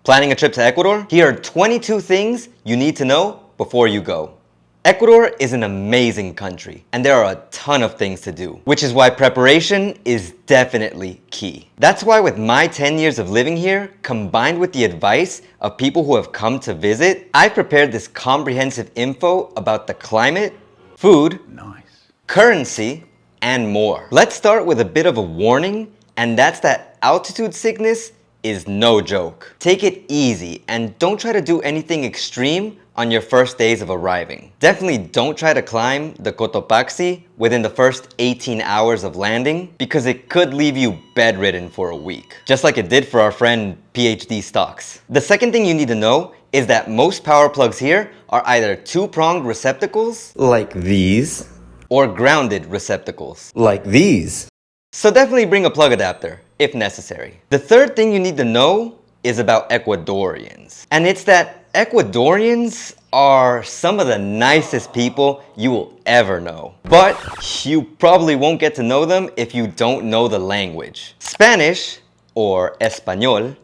Planning a trip to Ecuador? Here are 22 things you need to know before you go. Ecuador is an amazing country, and there are a ton of things to do, which is why preparation is definitely key. That's why with my 10 years of living here, combined with the advice of people who have come to visit, I've prepared this comprehensive info about the climate, food, currency, and more. Let's start with a bit of a warning, and that's that altitude sickness is no joke. Take it easy and don't try to do anything extreme on your first days of arriving. Definitely don't try to climb the Cotopaxi within the first 18 hours of landing because it could leave you bedridden for a week, just like it did for our friend PhD Stocks. The second thing you need to know is that most power plugs here are either two-pronged receptacles, like these, or grounded receptacles, like these. So definitely bring a plug adapter, if necessary. The third thing you need to know is about Ecuadorians. And it's that Ecuadorians are some of the nicest people you will ever know. But you probably won't get to know them if you don't know the language. Spanish, or Español,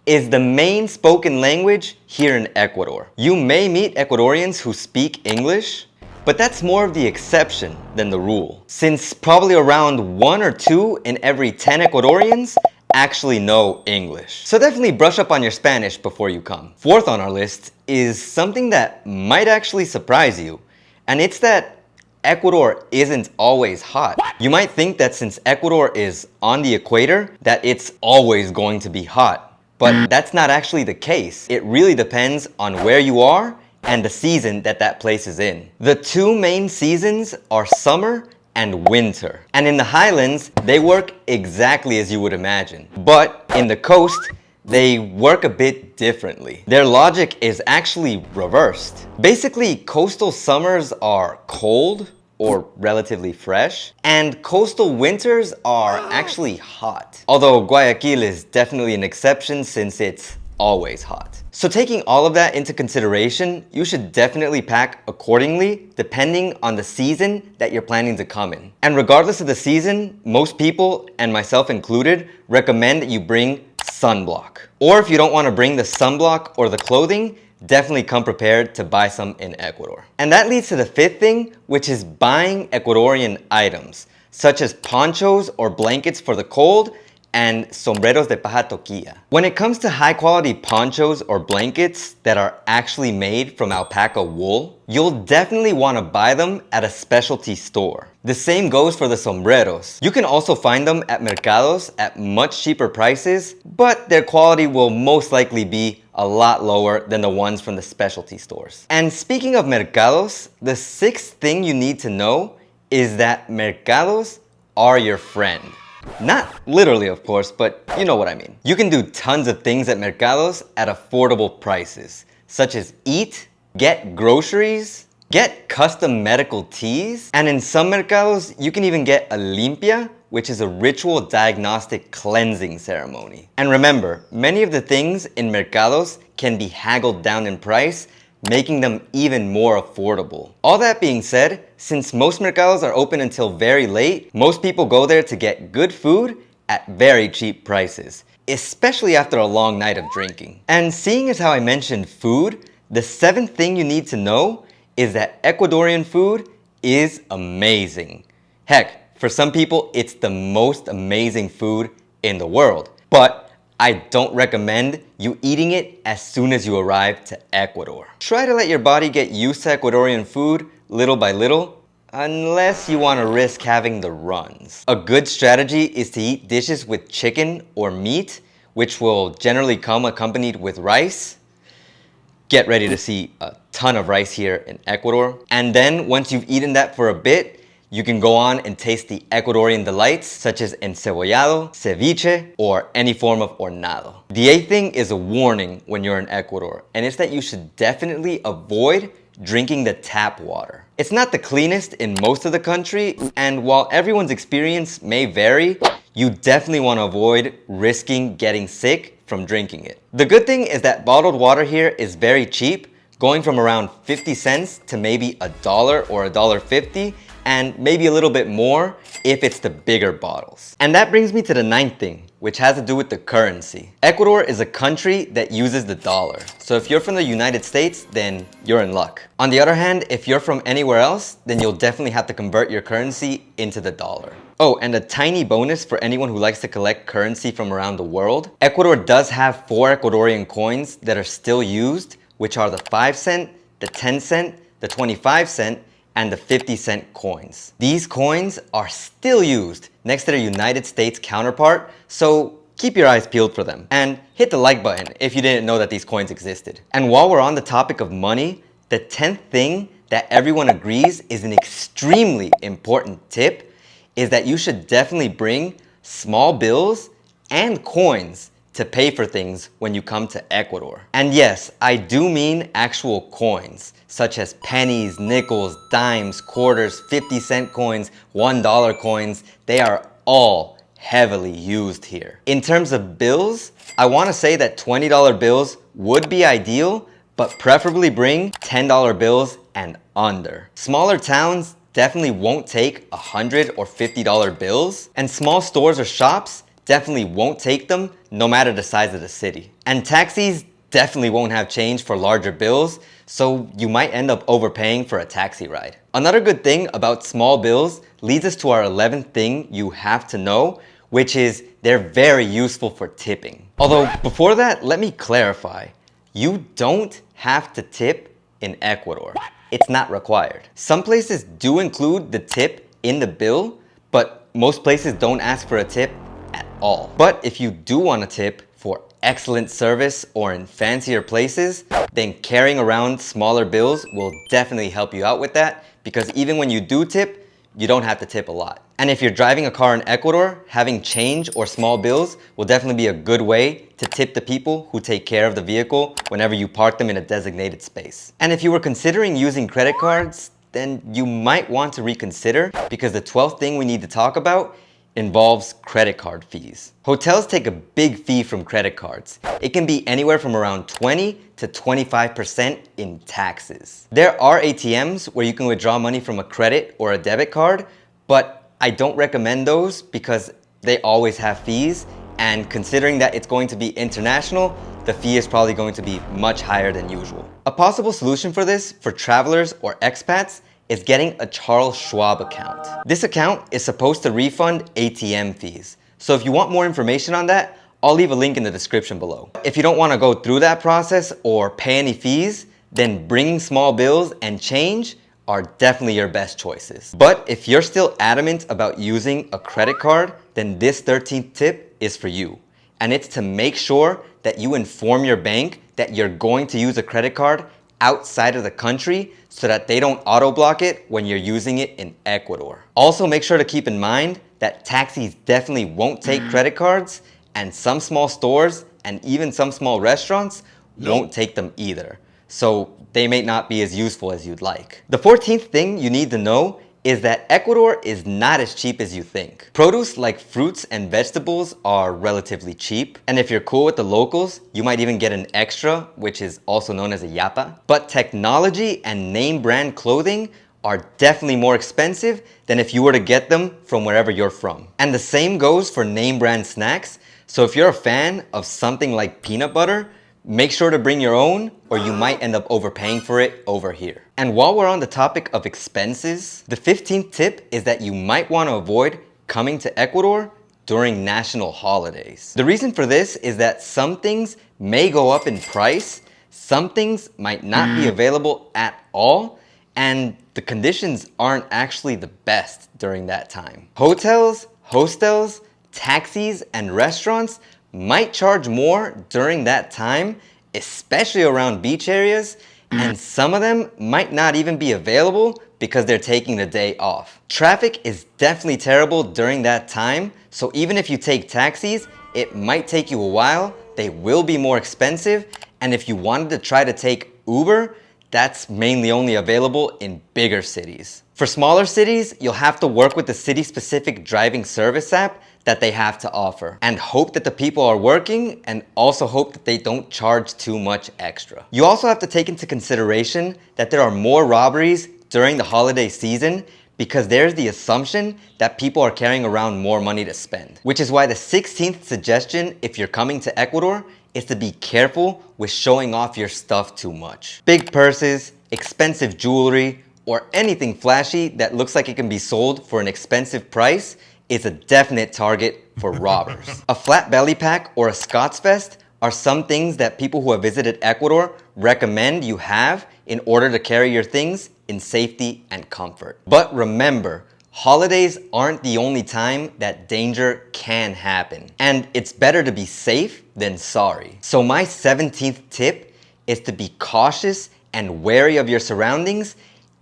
is the main spoken language here in Ecuador. You may meet Ecuadorians who speak English, but that's more of the exception than the rule, since probably around 1 or 2 in every 10 Ecuadorians actually know English. So definitely brush up on your Spanish before you come. Fourth on our list is something that might actually surprise you, and it's that Ecuador isn't always hot. You might think that since Ecuador is on the equator, that it's always going to be hot, but that's not actually the case. It really depends on where you are and the season that place is in. The two main seasons are summer and winter. And in the highlands, they work exactly as you would imagine. But in the coast, they work a bit differently. Their logic is actually reversed. Basically, coastal summers are cold or relatively fresh, and coastal winters are actually hot. Although Guayaquil is definitely an exception since it's always hot. So taking all of that into consideration, you should definitely pack accordingly depending on the season that you're planning to come in. And regardless of the season, most people, and myself included, recommend that you bring sunblock. Or if you don't want to bring the sunblock or the clothing, definitely come prepared to buy some in Ecuador. And that leads to the fifth thing, which is buying Ecuadorian items, such as ponchos or blankets for the cold, and sombreros de paja toquilla. When it comes to high quality ponchos or blankets that are actually made from alpaca wool, you'll definitely want to buy them at a specialty store. The same goes for the sombreros. You can also find them at Mercados at much cheaper prices, but their quality will most likely be a lot lower than the ones from the specialty stores. And speaking of Mercados, the sixth thing you need to know is that Mercados are your friend. Not literally, of course, but you know what I mean. You can do tons of things at Mercados at affordable prices, such as eat, get groceries, get custom medical teas, and in some Mercados, you can even get a limpia, which is a ritual diagnostic cleansing ceremony. And remember, many of the things in Mercados can be haggled down in price, making them even more affordable. All that being said, since most Mercados are open until very late, most people go there to get good food at very cheap prices, especially after a long night of drinking. And seeing as how I mentioned food, the seventh thing you need to know is that Ecuadorian food is amazing. Heck, for some people, it's the most amazing food in the world. But I don't recommend you eating it as soon as you arrive to Ecuador. Try to let your body get used to Ecuadorian food little by little, unless you want to risk having the runs. A good strategy is to eat dishes with chicken or meat, which will generally come accompanied with rice. Get ready to see a ton of rice here in Ecuador. And then once you've eaten that for a bit, you can go on and taste the Ecuadorian delights such as encebollado, ceviche, or any form of hornado. The eighth thing is a warning when you're in Ecuador, and it's that you should definitely avoid drinking the tap water. It's not the cleanest in most of the country, and while everyone's experience may vary, you definitely want to avoid risking getting sick from drinking it. The good thing is that bottled water here is very cheap, going from around 50 cents to maybe $1 or $1.50, and maybe a little bit more if it's the bigger bottles. And that brings me to the ninth thing, which has to do with the currency. Ecuador is a country that uses the dollar. So if you're from the United States, then you're in luck. On the other hand, if you're from anywhere else, then you'll definitely have to convert your currency into the dollar. Oh, and a tiny bonus for anyone who likes to collect currency from around the world. Ecuador does have 4 Ecuadorian coins that are still used, which are the 5 cent, the 10 cent, the 25 cent, and the 50-cent coins. These coins are still used next to their United States counterpart, so keep your eyes peeled for them. And hit the like button if you didn't know that these coins existed. And while we're on the topic of money, the 10th thing that everyone agrees is an extremely important tip is that you should definitely bring small bills and coins to pay for things when you come to Ecuador. And yes, I do mean actual coins, such as pennies, nickels, dimes, quarters, 50-cent coins, $1 coins. They are all heavily used here. In terms of bills, I want to say that $20 bills would be ideal, but preferably bring $10 bills and under. Smaller towns definitely won't take $100 or $50 bills, and small stores or shops definitely won't take them no matter the size of the city. And taxis definitely won't have change for larger bills, so you might end up overpaying for a taxi ride. Another good thing about small bills leads us to our 11th thing you have to know, which is they're very useful for tipping. Although before that, let me clarify. You don't have to tip in Ecuador. It's not required. Some places do include the tip in the bill, but most places don't ask for a tip at all. But if you do want a tip for excellent service or in fancier places, then carrying around smaller bills will definitely help you out with that, because even when you do tip, you don't have to tip a lot. And if you're driving a car in Ecuador, having change or small bills will definitely be a good way to tip the people who take care of the vehicle whenever you park them in a designated space. And if you were considering using credit cards, then you might want to reconsider, because the 12th thing we need to talk about involves credit card fees. Hotels take a big fee from credit cards. It can be anywhere from around 20 to 25% in taxes. There are ATMs where you can withdraw money from a credit or a debit card, but I don't recommend those because they always have fees, and considering that it's going to be international, the fee is probably going to be much higher than usual. A possible solution for this for travelers or expats is getting a Charles Schwab account. This account is supposed to refund ATM fees. So if you want more information on that, I'll leave a link in the description below. If you don't want to go through that process or pay any fees, then bringing small bills and change are definitely your best choices. But if you're still adamant about using a credit card, then this 13th tip is for you. And it's to make sure that you inform your bank that you're going to use a credit card outside of the country so that they don't auto block it when you're using it in Ecuador. Also, make sure to keep in mind that taxis definitely won't take credit cards, and some small stores and even some small restaurants won't take them either. So they may not be as useful as you'd like. The 14th thing you need to know is that Ecuador is not as cheap as you think. Produce like fruits and vegetables are relatively cheap, and if you're cool with the locals, you might even get an extra, which is also known as a yapa. But technology and name brand clothing are definitely more expensive than if you were to get them from wherever you're from. And the same goes for name brand snacks, so if you're a fan of something like peanut butter, make sure to bring your own, or you might end up overpaying for it over here. And while we're on the topic of expenses, the 15th tip is that you might want to avoid coming to Ecuador during national holidays. The reason for this is that some things may go up in price, some things might not be available at all, and the conditions aren't actually the best during that time. Hotels, hostels, taxis, and restaurants might charge more during that time, especially around beach areas, and some of them might not even be available because they're taking the day off. Traffic is definitely terrible during that time, so even if you take taxis, it might take you a while, they will be more expensive, and if you wanted to try to take Uber, that's mainly only available in bigger cities. For smaller cities, you'll have to work with the city-specific driving service app that they have to offer, and hope that the people are working, and also hope that they don't charge too much extra. You also have to take into consideration that there are more robberies during the holiday season because there's the assumption that people are carrying around more money to spend. Which is why the 16th suggestion if you're coming to Ecuador is to be careful with showing off your stuff too much. Big purses, expensive jewelry, or anything flashy that looks like it can be sold for an expensive price is a definite target for robbers. A flat belly pack or a Scots vest are some things that people who have visited Ecuador recommend you have in order to carry your things in safety and comfort. But remember, holidays aren't the only time that danger can happen. And it's better to be safe than sorry. So my 17th tip is to be cautious and wary of your surroundings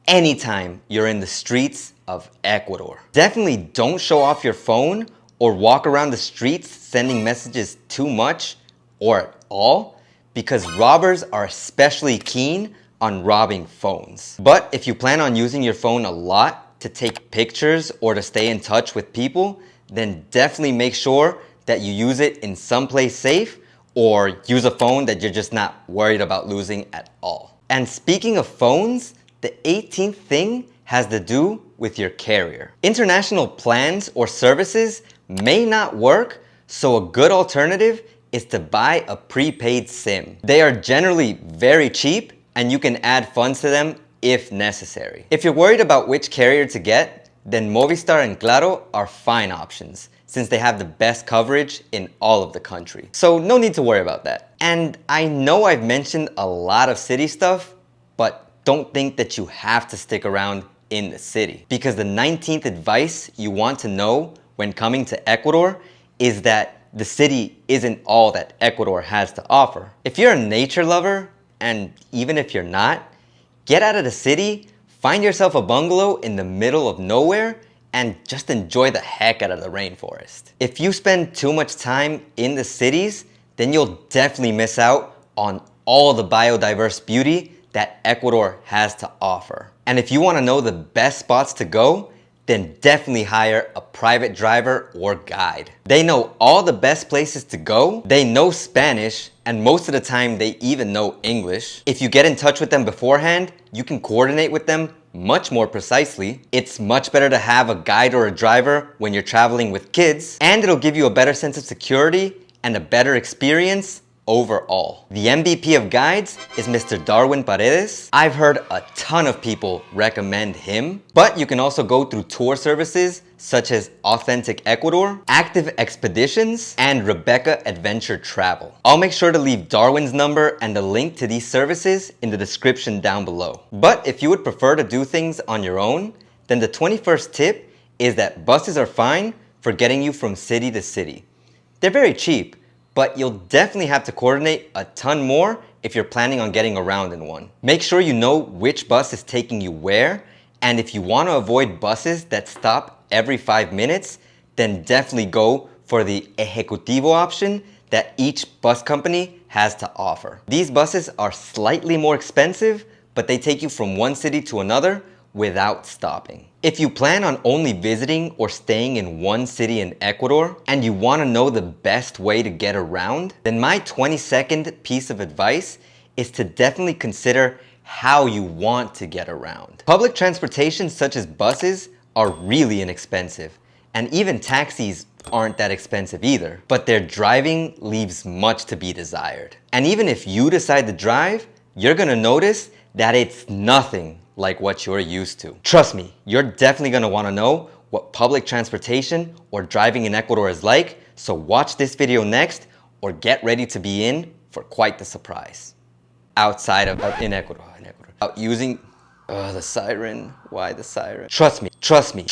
anytime you're in the streets of Ecuador. Definitely don't show off your phone or walk around the streets sending messages too much or at all, because robbers are especially keen on robbing phones. But if you plan on using your phone a lot to take pictures or to stay in touch with people, then definitely make sure that you use it in someplace safe or use a phone that you're just not worried about losing at all. And speaking of phones, the 18th thing has to do with your carrier. International plans or services may not work, so a good alternative is to buy a prepaid SIM. They are generally very cheap and you can add funds to them if necessary. If you're worried about which carrier to get, then Movistar and Claro are fine options since they have the best coverage in all of the country. So no need to worry about that. And I know I've mentioned a lot of city stuff, but don't think that you have to stick around in the city. Because the 19th advice you want to know when coming to Ecuador is that the city isn't all that Ecuador has to offer. If you're a nature lover, and even if you're not, get out of the city, find yourself a bungalow in the middle of nowhere, and just enjoy the heck out of the rainforest. If you spend too much time in the cities, then you'll definitely miss out on all the biodiverse beauty that Ecuador has to offer. And if you want to know the best spots to go, then definitely hire a private driver or guide. They know all the best places to go, they know Spanish, and most of the time they even know English. If you get in touch with them beforehand, you can coordinate with them much more precisely. It's much better to have a guide or a driver when you're traveling with kids, and it'll give you a better sense of security and a better experience overall. The MVP of guides is Mr. Darwin Paredes. I've heard a ton of people recommend him, but you can also go through tour services such as Authentic Ecuador, Active Expeditions, and Rebecca Adventure Travel. I'll make sure to leave Darwin's number and the link to these services in the description down below. But if you would prefer to do things on your own, then the 21st tip is that buses are fine for getting you from city to city. They're very cheap, but you'll definitely have to coordinate a ton more if you're planning on getting around in one. Make sure you know which bus is taking you where, and if you want to avoid buses that stop every 5 minutes, then definitely go for the Ejecutivo option that each bus company has to offer. These buses are slightly more expensive, but they take you from one city to another without stopping. If you plan on only visiting or staying in one city in Ecuador and you want to know the best way to get around, then my 22nd piece of advice is to definitely consider how you want to get around. Public transportation such as buses are really inexpensive, and even taxis aren't that expensive either, but their driving leaves much to be desired. And even if you decide to drive, you're gonna notice that it's nothing like what you're used to. Trust me, you're definitely gonna wanna know what public transportation or driving in Ecuador is like, so watch this video next or get ready to be in for quite the surprise. In Ecuador. Out using, the siren, why the siren? Trust me, trust me.